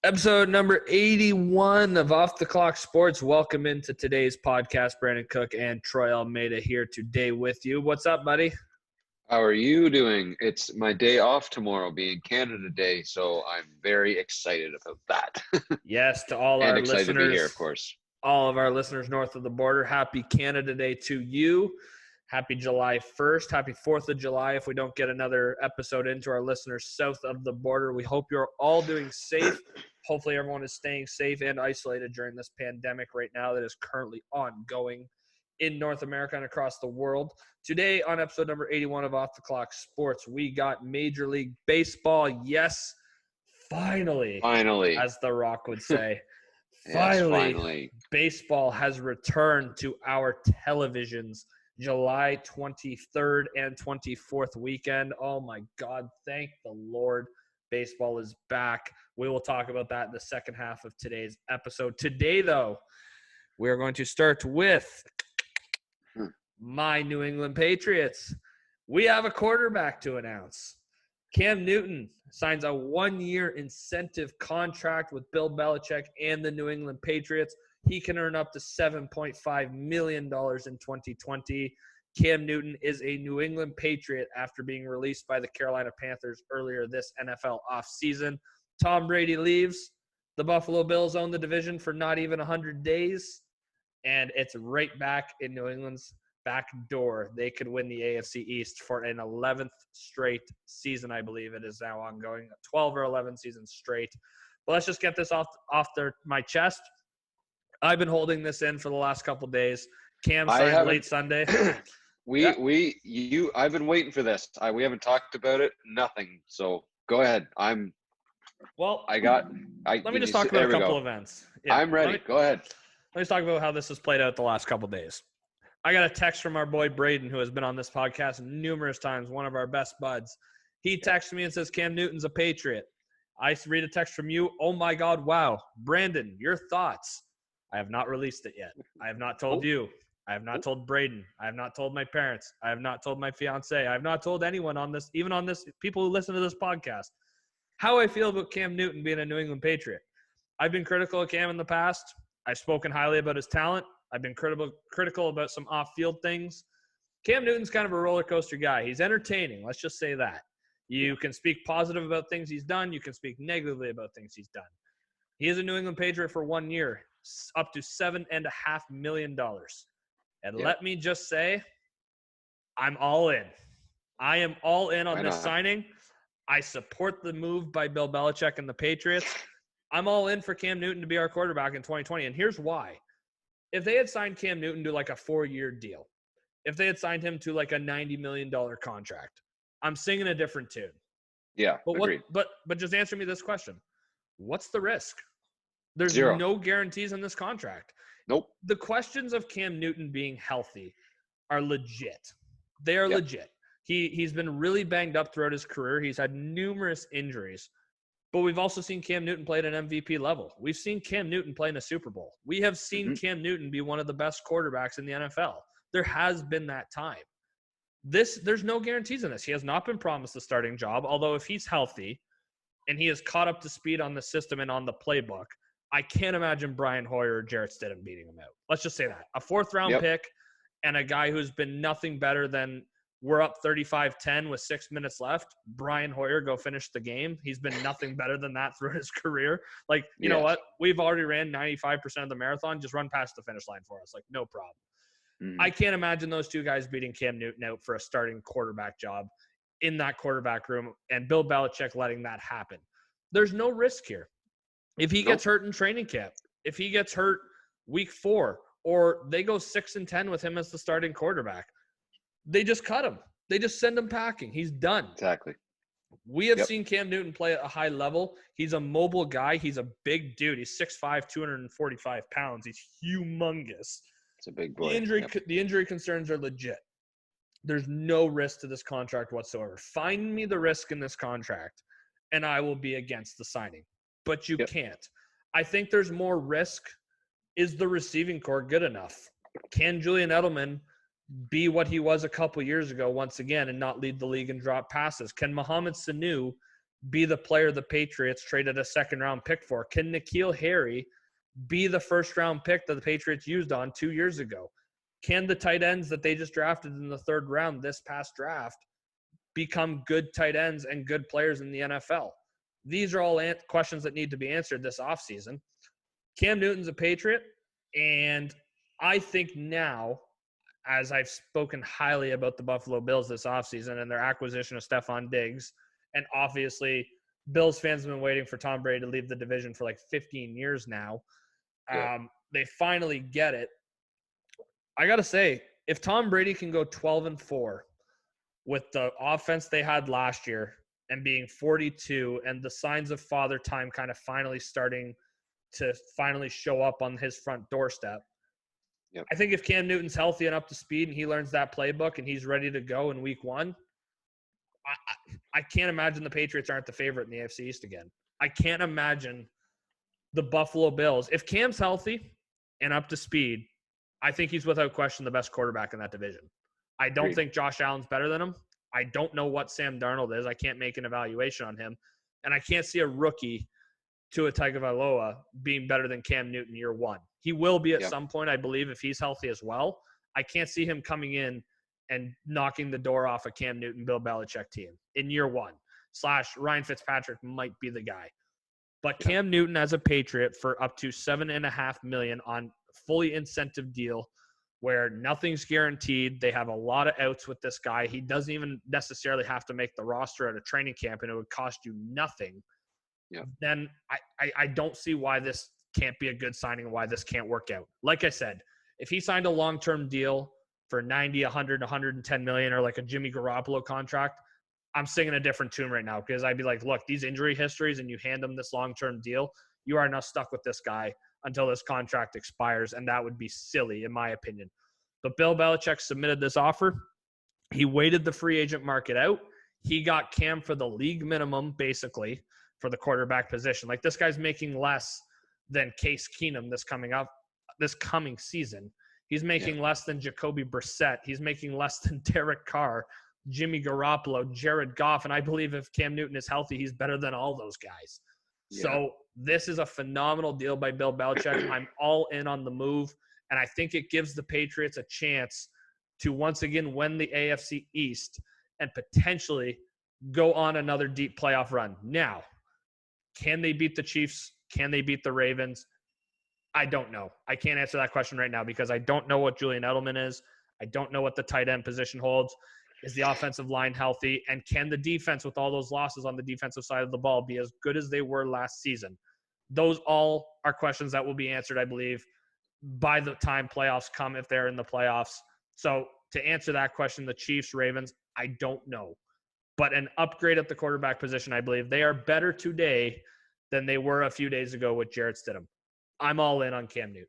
Episode number 81 of Off the Clock Sports. Welcome into today's podcast. Brandon Cook and Troy Almeida here today with you. What's up, buddy? How are you doing? It's my day off tomorrow, being Canada Day, so I'm very excited about that. Yes, to all And our excited listeners, to be here, of course. all of our listeners north of the border, happy Canada Day to you. Happy July 1st. Happy 4th of July if we don't get another episode into our listeners south of the border. We hope you're all doing safe. Hopefully everyone is staying safe and isolated during this pandemic right now that is currently ongoing in North America and across the world. Today on episode number 81 of Off the Clock Sports, we got Major League Baseball. Yes, finally, as The Rock would say. Finally, baseball has returned to our televisions July 23rd and 24th weekend. Oh my God, thank the Lord. Baseball is back. We will talk about that in the second half of today's episode. Today, though, we are going to start with my New England Patriots. We have a quarterback to announce. Cam Newton signs a one-year incentive contract with Bill Belichick and the New England Patriots. He can earn up to $7.5 million in 2020. Cam Newton is a New England Patriot after being released by the Carolina Panthers earlier this NFL offseason. Tom Brady leaves. The Buffalo Bills own the division for not even 100 days, and it's right back in New England's back door. They could win the AFC East for an 11th straight season, I believe it is now ongoing, 12 or 11 seasons straight. But let's just get this off my chest. I've been holding this in for the last couple of days. Cam signed late Sunday. I've been waiting for this. We haven't talked about it. Nothing. So go ahead. Let me just talk about a couple events. Yeah, I'm ready. Go ahead. Let me talk about how this has played out the last couple of days. I got a text from our boy Braden, who has been on this podcast numerous times, one of our best buds. He texted me and says, Cam Newton's a Patriot. I read a text from you. Oh my God, wow. Brandon, your thoughts. I have not released it yet. I have not told you. I have not told Braden. I have not told my parents. I have not told my fiance. I have not told anyone on this, even on this, people who listen to this podcast, how I feel about Cam Newton being a New England Patriot. I've been critical of Cam in the past. I've spoken highly about his talent. I've been critical about some off-field things. Cam Newton's kind of a roller coaster guy. He's entertaining. Let's just say that. You can speak positive about things he's done. You can speak negatively about things he's done. He is a New England Patriot for 1 year, up to $7.5 million. And let me just say, I'm all in. I am all in on this signing. I support the move by Bill Belichick and the Patriots. I'm all in for Cam Newton to be our quarterback in 2020. And here's why. If they had signed Cam Newton to like a 4-year deal, if they had signed him to like a $90 million contract, I'm singing a different tune. Yeah, agreed. But just answer me this question. What's the risk? There's Zero. No guarantees in this contract. Nope. The questions of Cam Newton being healthy are legit. They are legit. He's been really banged up throughout his career. He's had numerous injuries. But we've also seen Cam Newton play at an MVP level. We've seen Cam Newton play in a Super Bowl. We have seen Cam Newton be one of the best quarterbacks in the NFL. There has been that time. There's no guarantees in this. He has not been promised the starting job, although if he's healthy and he is caught up to speed on the system and on the playbook, I can't imagine Brian Hoyer or Jarrett Stidham beating him out. Let's just say that. A 4th-round pick and a guy who's been nothing better than we're up 35-10 with 6 minutes left. Brian Hoyer, go finish the game. He's been nothing better than that throughout his career. Like, you know what? We've already ran 95% of the marathon. Just run past the finish line for us. Like, no problem. I can't imagine those two guys beating Cam Newton out for a starting quarterback job in that quarterback room and Bill Belichick letting that happen. There's no risk here. If he gets hurt in training camp, if he gets hurt week 4, or they go 6-10 with him as the starting quarterback, they just cut him. They just send him packing. He's done. Exactly. We have seen Cam Newton play at a high level. He's a mobile guy. He's a big dude. He's 6'5", 245 pounds. He's humongous. It's a big boy. The injury concerns are legit. There's no risk to this contract whatsoever. Find me the risk in this contract, and I will be against the signing. But you can't. I think there's more risk. Is the receiving core good enough? Can Julian Edelman be what he was a couple years ago once again and not lead the league in drop passes? Can Mohamed Sanu be the player the Patriots traded a second-round pick for? Can N'Keal Harry be the first-round pick that the Patriots used on 2 years ago? Can the tight ends that they just drafted in the third round this past draft become good tight ends and good players in the NFL? These are all questions that need to be answered this offseason. Cam Newton's a Patriot, and I think now, as I've spoken highly about the Buffalo Bills this offseason and their acquisition of Stephon Diggs, and obviously Bills fans have been waiting for Tom Brady to leave the division for like 15 years now. They finally get it. I got to say, if Tom Brady can go 12-4 with the offense they had last year and being 42 and the signs of father time kind of finally starting to finally show up on his front doorstep, I think if Cam Newton's healthy and up to speed and he learns that playbook and he's ready to go in week one, I can't imagine the Patriots aren't the favorite in the AFC East again. I can't imagine the Buffalo Bills. If Cam's healthy and up to speed, I think he's without question the best quarterback in that division. I don't think Josh Allen's better than him. I don't know what Sam Darnold is. I can't make an evaluation on him. And I can't see a rookie, Tua Tagovailoa, being better than Cam Newton year one. He will be at some point, I believe, if he's healthy as well. I can't see him coming in and knocking the door off a Cam Newton, Bill Belichick team in year one. / Ryan Fitzpatrick might be the guy. But Cam Newton as a Patriot for up to $7.5 million on fully incentive deal where nothing's guaranteed. They have a lot of outs with this guy. He doesn't even necessarily have to make the roster at a training camp, and it would cost you nothing. Then I don't see why this can't be a good signing and why this can't work out. Like I said, if he signed a long-term deal for 90, 100, 110 million or like a Jimmy Garoppolo contract, I'm singing a different tune right now because I'd be like, look, these injury histories and you hand them this long-term deal, you are now stuck with this guy until this contract expires, and that would be silly in my opinion. But Bill Belichick submitted this offer. He waited the free agent market out. He got Cam for the league minimum, basically, for the quarterback position. Like, this guy's making less than Case Keenum this coming season. He's making less than Jacoby Brissett. He's making less than Derek Carr, Jimmy Garoppolo, Jared Goff, and I believe if Cam Newton is healthy, he's better than all those guys. So this is a phenomenal deal by Bill Belichick. I'm all in on the move, and I think it gives the Patriots a chance to once again win the AFC East and potentially go on another deep playoff run. Now, can they beat the Chiefs? Can they beat the Ravens? I don't know. I can't answer that question right now because I don't know what Julian Edelman is. I don't know what the tight end position holds. Is the offensive line healthy? And can the defense, with all those losses on the defensive side of the ball, be as good as they were last season? Those all are questions that will be answered, I believe, by the time playoffs come, if they're in the playoffs. So to answer that question, the Chiefs, Ravens, I don't know. But an upgrade at the quarterback position, I believe. They are better today than they were a few days ago with Jarrett Stidham. I'm all in on Cam Newton.